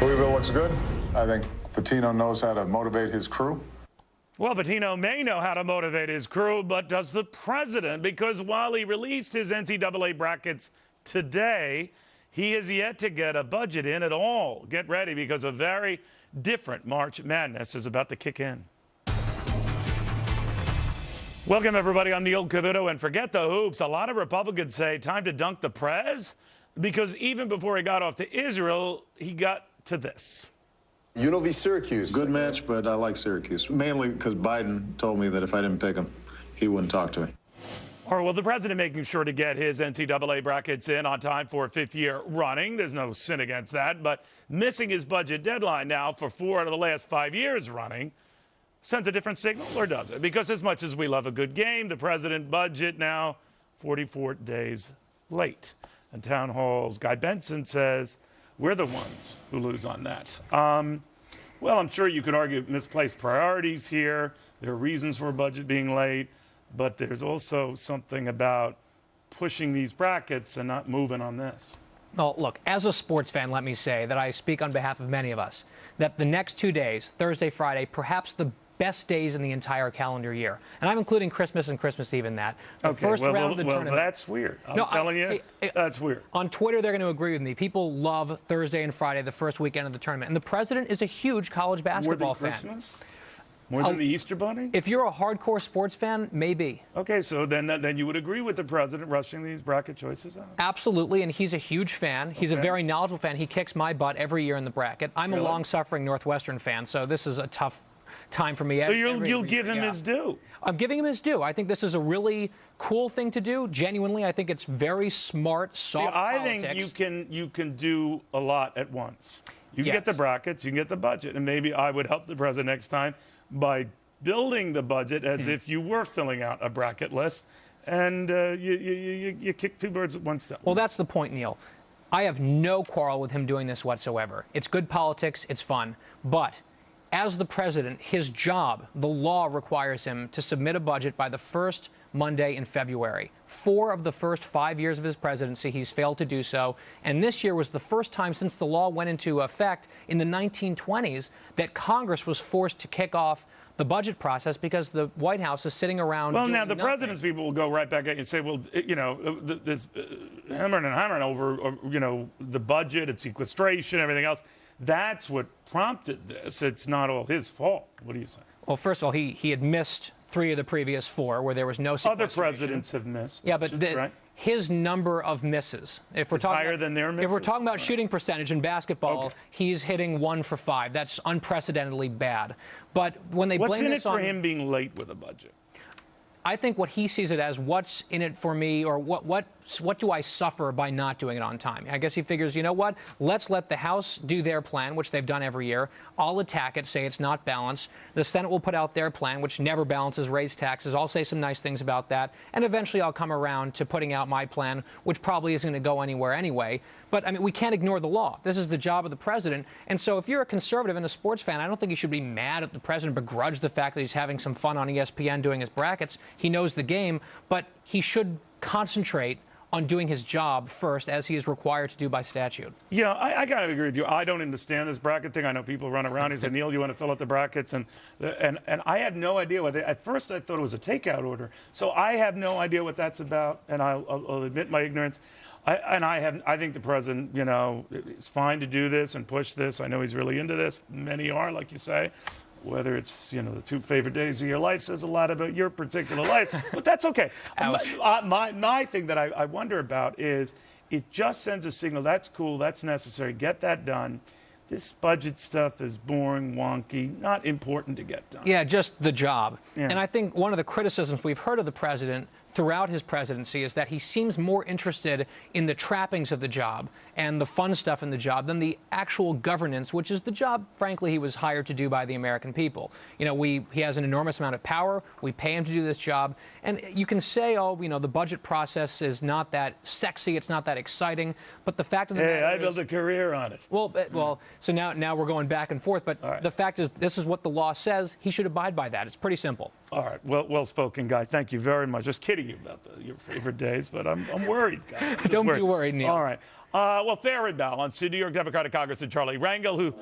Louisville looks good. I think Patino knows how to motivate his crew. Well, Patino may know how to motivate his crew, but does the president? Because while he released his NCAA brackets today, he has yet to get a budget in at all. Get ready, because a very different March Madness is about to kick in. Welcome, everybody. I'm Neil Cavuto, and forget the hoops. A lot of Republicans say time to dunk the prez, because even before he got off to Israel, he got to this. UNLV Syracuse. Good match, but I like Syracuse, mainly because Biden told me that if I didn't pick him, he wouldn't talk to me. All right, well, the president making sure to get his NCAA brackets in on time for a fifth year running. There's no sin against that, but missing his budget deadline now for 4 out of the last 5 years running sends a different signal, or does it? Because as much as we love a good game, the president budget now 44 days late. And town halls, Guy Benson says we're the ones who lose on that. Well, I'm sure you could argue misplaced priorities here. There are reasons for a budget being late, but there's also something about pushing these brackets and not moving on this. Well, look, as a sports fan, let me say that I speak on behalf of many of us, that the next 2 days, Thursday, Friday, perhaps the best days in the entire calendar year. And I'm including Christmas and Christmas Eve in that. The first round of the tournament. That's weird. I'm telling you, that's weird. On Twitter, they're going to agree with me. People love Thursday and Friday, the first weekend of the tournament. And the president is a huge college basketball fan. More than Christmas? More than the Easter Bunny? If you're a hardcore sports fan, maybe. Okay, so then you would agree with the president rushing these bracket choices out? Absolutely, and he's a huge fan. He's a very knowledgeable fan. He kicks my butt every year in the bracket. I'm a long-suffering Northwestern fan, so this is a tough time for me. So you'll give him his due? I'm giving him his due. I think this is a really cool thing to do. Genuinely, I think it's very smart, soft politics. I think you can do a lot at once. You can get the brackets, you can get the budget, and maybe I would help the president next time by building the budget as if you were filling out a bracket list, and you kick 2 birds with 1 stone. Well, that's the point, Neil. I have no quarrel with him doing this whatsoever. It's good politics, it's fun, but as the president, his job, the law requires him to submit a budget by the first Monday in February. 4 of the first 5 years of his presidency, he's failed to do so. And this year was the first time since the law went into effect in the 1920s that Congress was forced to kick off the budget process because the White House is sitting around. Well, now the nothing. president's people will go right back at you and say, well, you know, this hammering over, you know, the budget, its sequestration, everything else. That's what prompted this. It's not all his fault. What do you say? Well, first of all, he had missed 3 of the previous 4 where there was no sequestration. Other presidents have missed. Yeah, but right? His number of misses, if we're talking higher than their misses? If we're talking about shooting percentage in basketball, he's hitting 1 for 5. That's unprecedentedly bad. But when they What's blame in this it for on him being late with a budget? I think what he sees it as, what's in it for me, or what do I suffer by not doing it on time? I guess he figures, you know what, let's let the House do their plan, which they've done every year. I'll attack it, say it's not balanced. The Senate will put out their plan, which never balances, raise taxes. I'll say some nice things about that. And eventually I'll come around to putting out my plan, which probably isn't going to go anywhere anyway. But, I mean, we can't ignore the law. This is the job of the president. And so if you're a conservative and a sports fan, I don't think you should be mad at the president, begrudge the fact that he's having some fun on ESPN doing his brackets. He knows the game, but he should concentrate on doing his job first, as he is required to do by statute. Yeah, I got to agree with you. I don't understand this bracket thing. I know people run around and say, Neil, you want to fill out the brackets? And I had no idea what at first I thought it was a takeout order. So I have no idea what that's about, and I'll admit my ignorance. I think the president, you know, it's fine to do this and push this. I know he's really into this. Many are, like you say. Whether it's, you know, the 2 favorite days of your life says a lot about your particular life, but that's okay. My thing that I wonder about is it just sends a signal. That's cool. That's necessary. Get that done. This budget stuff is boring, wonky, not important to get done. Yeah, just the job. Yeah. And I think one of the criticisms we've heard of the president throughout his presidency is that he seems more interested in the trappings of the job and the fun stuff in the job than the actual governance, which is the job, frankly, he was hired to do by the American people. You know, he has an enormous amount of power. We pay him to do this job. And you can say, oh, you know, the budget process is not that sexy, it's not that exciting. But the fact of the matter I built a career on it. Well, so now we're going back and forth. But the fact is, this is what the law says. He should abide by that. It's pretty simple. All right. Well spoken, Guy. Thank you very much. Just kidding. to you about your favorite days, but I'm worried. God. I'm just Don't be worried, Neil. All right. Well, fair and balanced. The New York Democratic Congressman Charlie Rangel, who